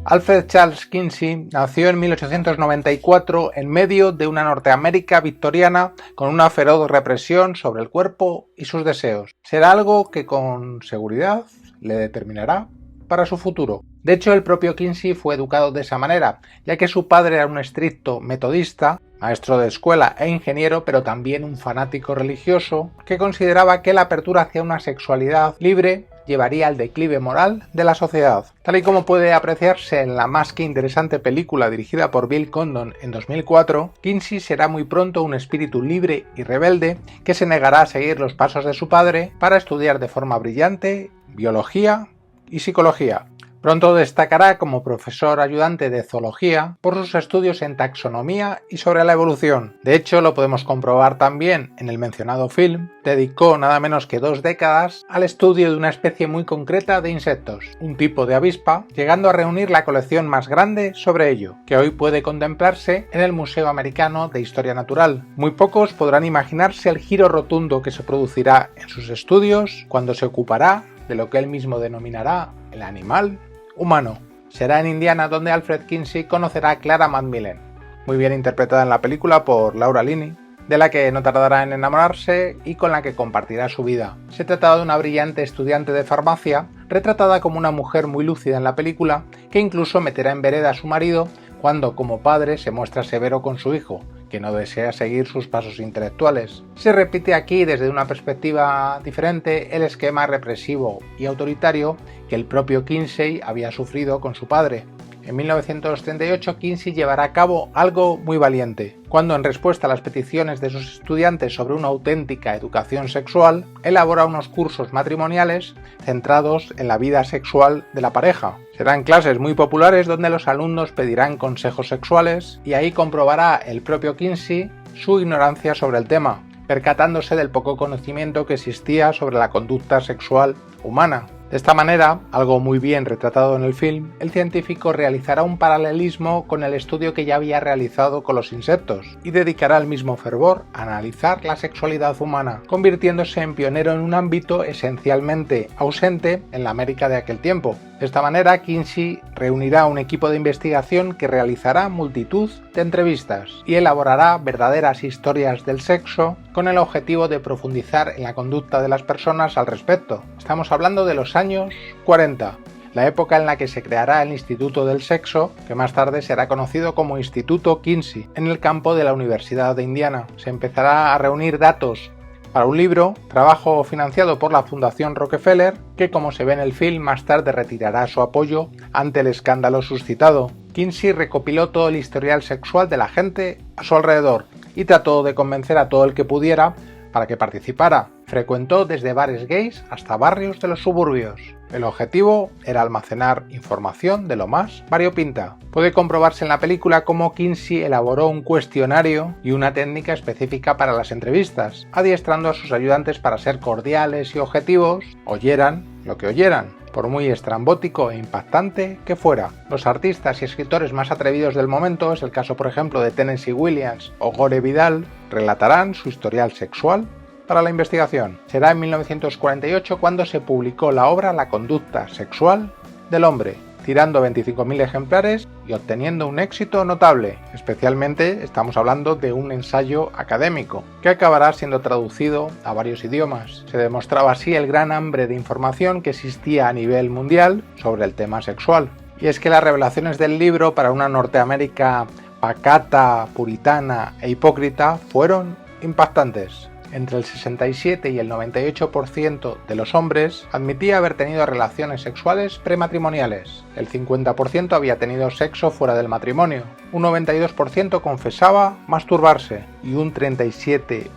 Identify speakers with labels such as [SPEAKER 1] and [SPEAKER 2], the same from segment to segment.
[SPEAKER 1] Alfred Charles Kinsey nació en 1894 en medio de una Norteamérica victoriana con una feroz represión sobre el cuerpo y sus deseos. Será algo que con seguridad le determinará para su futuro. De hecho, el propio Kinsey fue educado de esa manera, ya que su padre era un estricto metodista, maestro de escuela e ingeniero, pero también un fanático religioso que consideraba que la apertura hacia una sexualidad libre llevaría al declive moral de la sociedad. Tal y como puede apreciarse en la más que interesante película dirigida por Bill Condon en 2004, Kinsey será muy pronto un espíritu libre y rebelde que se negará a seguir los pasos de su padre para estudiar de forma brillante biología y psicología. Pronto destacará como profesor ayudante de zoología por sus estudios en taxonomía y sobre la evolución. De hecho, lo podemos comprobar también en el mencionado film. Dedicó nada menos que 2 décadas al estudio de una especie muy concreta de insectos, un tipo de avispa, llegando a reunir la colección más grande sobre ello, que hoy puede contemplarse en el Museo Americano de Historia Natural. Muy pocos podrán imaginarse el giro rotundo que se producirá en sus estudios cuando se ocupará de lo que él mismo denominará el animal humano. Será en Indiana donde Alfred Kinsey conocerá a Clara Macmillan, muy bien interpretada en la película por Laura Linney, de la que no tardará en enamorarse y con la que compartirá su vida. Se trata de una brillante estudiante de farmacia, retratada como una mujer muy lúcida en la película, que incluso meterá en vereda a su marido cuando, como padre, se muestra severo con su hijo, que no desea seguir sus pasos intelectuales. Se repite aquí desde una perspectiva diferente el esquema represivo y autoritario que el propio Kinsey había sufrido con su padre. En 1938 Kinsey llevará a cabo algo muy valiente, cuando en respuesta a las peticiones de sus estudiantes sobre una auténtica educación sexual, elabora unos cursos matrimoniales centrados en la vida sexual de la pareja. Serán clases muy populares donde los alumnos pedirán consejos sexuales y ahí comprobará el propio Kinsey su ignorancia sobre el tema, percatándose del poco conocimiento que existía sobre la conducta sexual humana. De esta manera, algo muy bien retratado en el film, el científico realizará un paralelismo con el estudio que ya había realizado con los insectos y dedicará el mismo fervor a analizar la sexualidad humana, convirtiéndose en pionero en un ámbito esencialmente ausente en la América de aquel tiempo. De esta manera, Kinsey reunirá un equipo de investigación que realizará multitud de entrevistas y elaborará verdaderas historias del sexo con el objetivo de profundizar en la conducta de las personas al respecto. Estamos hablando de los años 40, la época en la que se creará el Instituto del Sexo, que más tarde será conocido como Instituto Kinsey, en el campo de la Universidad de Indiana. Se empezará a reunir datos para un libro, trabajo financiado por la Fundación Rockefeller, que como se ve en el film más tarde retirará su apoyo ante el escándalo suscitado. Kinsey recopiló todo el historial sexual de la gente a su alrededor y trató de convencer a todo el que pudiera para que participara. Frecuentó desde bares gays hasta barrios de los suburbios. El objetivo era almacenar información de lo más variopinta. Puede comprobarse en la película cómo Kinsey elaboró un cuestionario y una técnica específica para las entrevistas, adiestrando a sus ayudantes para ser cordiales y objetivos, oyeran lo que oyeran, por muy estrambótico e impactante que fuera. Los artistas y escritores más atrevidos del momento, es el caso por ejemplo de Tennessee Williams o Gore Vidal, relatarán su historial sexual para la investigación. Será en 1948 cuando se publicó la obra La conducta sexual del hombre, tirando 25.000 ejemplares y obteniendo un éxito notable. Especialmente estamos hablando de un ensayo académico, que acabará siendo traducido a varios idiomas. Se demostraba así el gran hambre de información que existía a nivel mundial sobre el tema sexual. Y es que las revelaciones del libro para una Norteamérica pacata, puritana e hipócrita fueron impactantes. Entre el 67 y el 98% de los hombres admitía haber tenido relaciones sexuales prematrimoniales. El 50% había tenido sexo fuera del matrimonio. Un 92% confesaba masturbarse y un 37%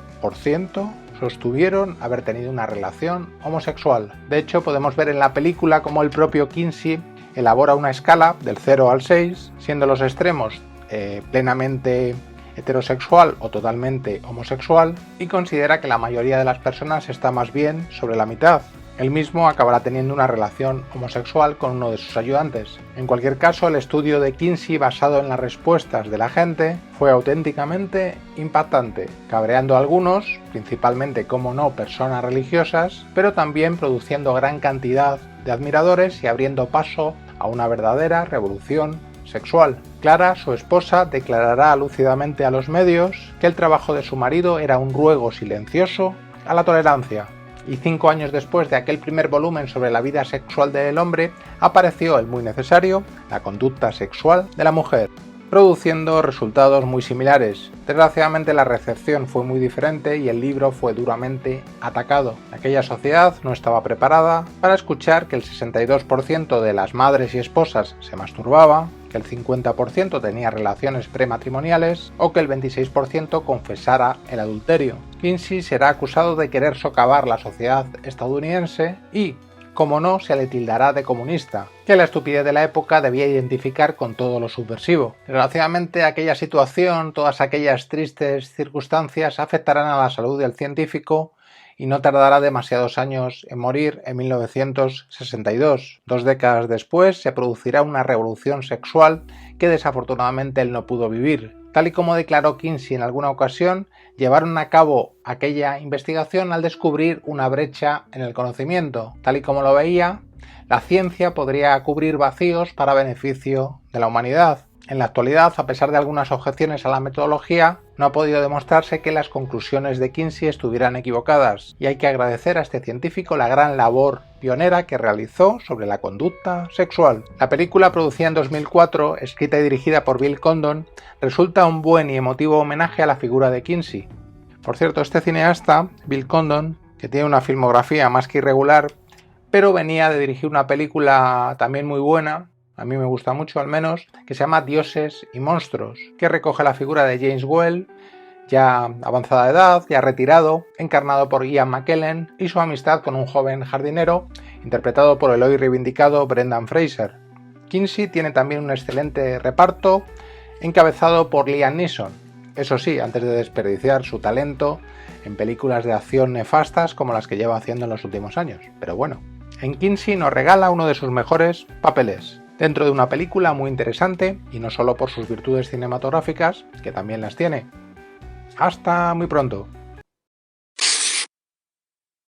[SPEAKER 1] sostuvieron haber tenido una relación homosexual. De hecho, podemos ver en la película cómo el propio Kinsey elabora una escala del 0 al 6, siendo los extremos plenamente heterosexual o totalmente homosexual, y considera que la mayoría de las personas está más bien sobre la mitad. Él mismo acabará teniendo una relación homosexual con uno de sus ayudantes. En cualquier caso, el estudio de Kinsey basado en las respuestas de la gente fue auténticamente impactante, cabreando a algunos, principalmente como no personas religiosas, pero también produciendo gran cantidad de admiradores y abriendo paso a una verdadera revolución sexual. Clara, su esposa, declarará lúcidamente a los medios que el trabajo de su marido era un ruego silencioso a la tolerancia. Y 5 años después de aquel primer volumen sobre la vida sexual del hombre, apareció el muy necesario La conducta sexual de la mujer, produciendo resultados muy similares. Desgraciadamente la recepción fue muy diferente y el libro fue duramente atacado. Aquella sociedad no estaba preparada para escuchar que el 62% de las madres y esposas se masturbaba, que el 50% tenía relaciones prematrimoniales o que el 26% confesara el adulterio. Kinsey será acusado de querer socavar la sociedad estadounidense y, como no, se le tildará de comunista, que la estupidez de la época debía identificar con todo lo subversivo. Desgraciadamente, aquella situación, todas aquellas tristes circunstancias afectarán a la salud del científico y no tardará demasiados años en morir en 1962. 2 décadas después se producirá una revolución sexual que desafortunadamente él no pudo vivir. Tal y como declaró Kinsey en alguna ocasión, llevaron a cabo aquella investigación al descubrir una brecha en el conocimiento. Tal y como lo veía, la ciencia podría cubrir vacíos para beneficio de la humanidad. En la actualidad, a pesar de algunas objeciones a la metodología, no ha podido demostrarse que las conclusiones de Kinsey estuvieran equivocadas, y hay que agradecer a este científico la gran labor pionera que realizó sobre la conducta sexual. La película, producida en 2004, escrita y dirigida por Bill Condon, resulta un buen y emotivo homenaje a la figura de Kinsey. Por cierto, este cineasta, Bill Condon, que tiene una filmografía más que irregular, pero venía de dirigir una película también muy buena, a mí me gusta mucho al menos, que se llama Dioses y monstruos, que recoge la figura de James Whale, ya avanzada de edad, ya retirado, encarnado por Ian McKellen, y su amistad con un joven jardinero, interpretado por el hoy reivindicado Brendan Fraser. Kinsey tiene también un excelente reparto, encabezado por Liam Neeson, eso sí, antes de desperdiciar su talento en películas de acción nefastas como las que lleva haciendo en los últimos años. Pero bueno, en Kinsey nos regala uno de sus mejores papeles, dentro de una película muy interesante, y no solo por sus virtudes cinematográficas, que también las tiene. Hasta muy pronto.